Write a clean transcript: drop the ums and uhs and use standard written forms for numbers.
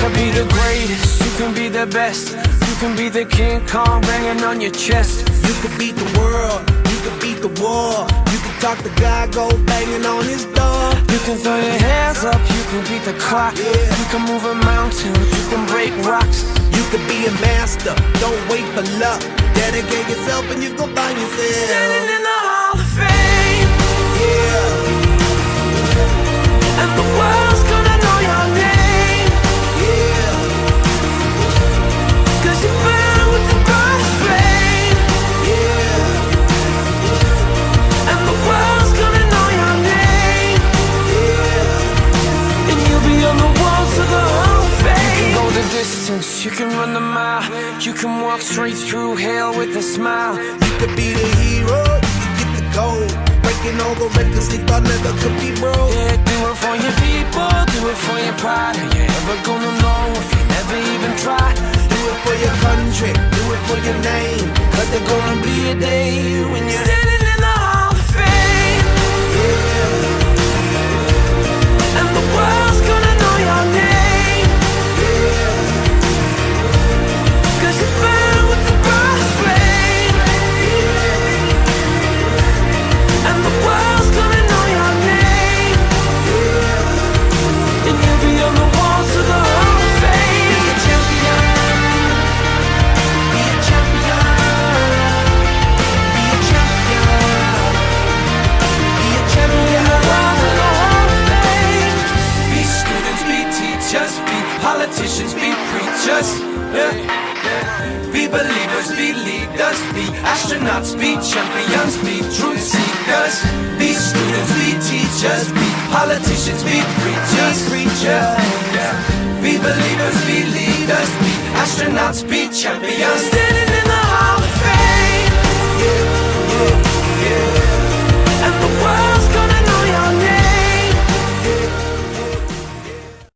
could be the greatest, you can be the best. You can be the King Kong banging on your chest. You could beat the world, you could beat the war. You can talk to God, go banging on his door. You can throw your hands up, you can beat the clock. You can move a mountain, you can break rocks. You could be a master, don't wait for luck. Dedicate yourself and you gon' find yourself Standing in the Hall of Fame. Yeah, And the world's gonna know your name. yeah, 'Cause you burn with the brightest flame. yeah, And the world's gonna know your name. yeah. And you'll be on the walls of the Hall of Fame. You can go the distance, you can run the mile. You can walk straight through hell with a smile. You could be the hero, you could get the gold. Breaking all the records they thought never could be broke. Yeah, do it for your people, do it for your pride. Are you ever gonna know if you never even try? Do it for your country, do it for your name. Cause there's gonna be a day when you're Standing in the Hall of Fame. And the world's gonna know your name. 'Cause you burn with the brightest flame. And the world's gonna know your name. And you'll be on the walls of the Hall of Fame. Be a champion, be a champion, be a champion, be a champion. Walls of the Hall of Fame. Be students, be teachers, be politicians, be preachers. Yeah. Be believers, be leaders, be astronauts, be champions, be truth seekers. Be students, be teachers, be politicians, be preachers. Yeah. Be believers, be leaders, be astronauts, be champions.